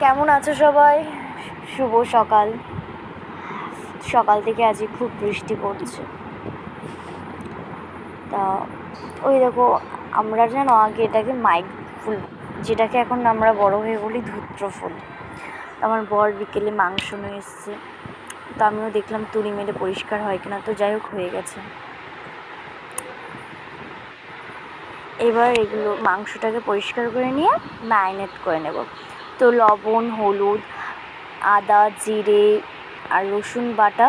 কেমন আছো সবাই? শুভ সকাল। সকাল থেকে আজকে খুব বৃষ্টি পড়ছে। তা ওই দেখো, আমরা যেন আগে এটাকে মাইক ফুল, যেটাকে এখন আমরা বড় হয়ে বলি ধূত্র ফুল। আমার বর বিকেলে মাংস নিয়ে এসছে, তো আমিও দেখলাম তুড়ি মেরে পরিষ্কার হয় কিনা। তো যাই হোক, হয়ে গেছে। এবার এগুলো মাংসটাকে পরিষ্কার করে নিয়ে ম্যারিনেট করে নেব। তো লবণ, হলুদ, আদা, জিরে আর রসুন বাটা,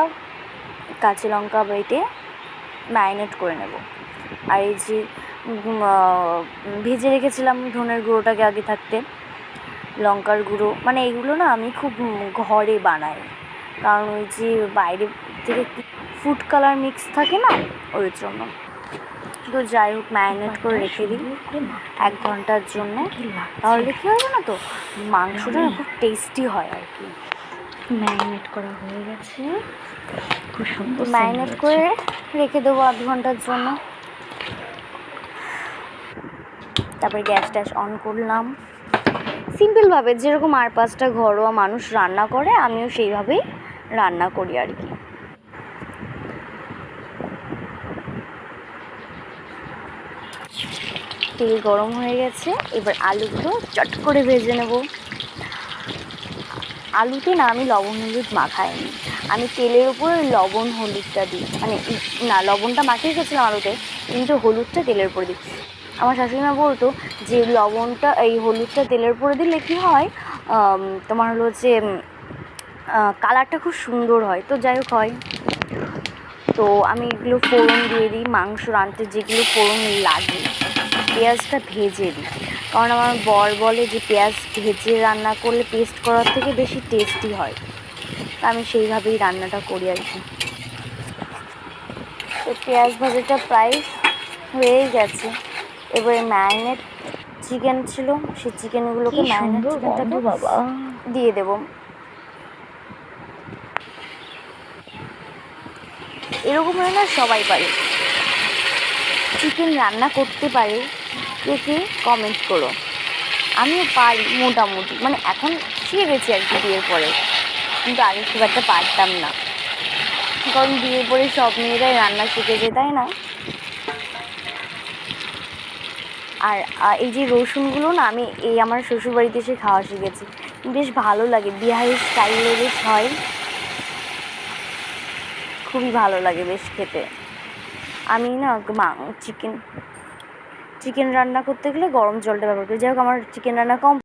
কাঁচা লঙ্কা বেটে ম্যারিনেট করে নেব। আর এই যে ভেজে রেখেছিলাম ধনের গুঁড়োটাকে আগে থাকতে, লঙ্কার গুঁড়ো, মানে এগুলো না আমি খুব ঘরে বানাই, কারণ ওই যে বাইরে থেকে ফুড কালার মিক্স থাকে না, ওই জন্য। তো যাই হোক, ম্যারিনেট করে রেখে দিই 1 ঘন্টার জন্য। তাহলে কী হয় না, তো মাংসটা খুব টেস্টি হয় আর কি। ম্যারিনেট করা হয়ে গেছে, খুব সুন্দর ম্যারিনেট করে রেখে দেবো 1/2 ঘন্টার জন্য। তারপরে গ্যাস অন করলাম। সিম্পলভাবে যেরকম 4-5টা ঘরোয়া মানুষ রান্না করে, আমিও সেইভাবেই রান্না করি আর কি। তেল গরম হয়ে গেছে, এবার আলুগুলো চট করে ভেজে নেব। আলুতে না আমি লবণ হলুদ মাখাইনি, আমি তেলের উপর লবণ হলুদটা দিই, মানে না, লবণটা মাখিয়ে রেখেছিলাম আলুতে, কিন্তু হলুদটা তেলের উপর দিই। আমার শাশুড়িমা বলতো যে লবণটা, এই হলুদটা তেলের উপরে দিলে কী হয়, তোমার হলো যে কালারটা খুব সুন্দর হয়। তো যাই হোক হয়। তো আমি এগুলো ফোড়ন দিয়ে দিই, মাংস রাঁধতে যেগুলো ফোড়ন লাগে, পেঁয়াজটা ভেজে দিই, কারণ আমার বর বলে যে পেঁয়াজ ভেজে রান্না করলে পেস্ট করার থেকে বেশি টেস্টি হয়। তা আমি সেইভাবেই রান্নাটা করি আর কি। তো পেঁয়াজ ভাজাটা প্রায় হয়েই গেছে। এবারে ম্যারিনেট চিকেন ছিল, সেই চিকেনগুলোকে ম্যারিনেট চিকেনটাকে বাবা দিয়ে দেবো। এরকম রান্না সবাই পারে, চিকেন রান্না করতে পারে, কে কমেন্ট করো। আমিও পারি মোটামুটি, মানে এখন শিখে গেছি আর কি বিয়ের পরে, কিন্তু আগে খুব একটা পারতাম না, কারণ বিয়ের পরে সব মেয়েরাই রান্না শিখেছে, তাই না? আর এই যে রসুনগুলো না, আমি এই আমার শ্বশুরবাড়িতে এসে খাওয়া শিখেছি, বেশ ভালো লাগে, বিহারি স্টাইলে বেশ হয়, খুবই ভালো লাগে বেশ খেতে। আমি না চিকেন রান্না করতে গেলে গরম জলটা ব্যবহার করি। যাই হোক, আমার চিকেন রান্না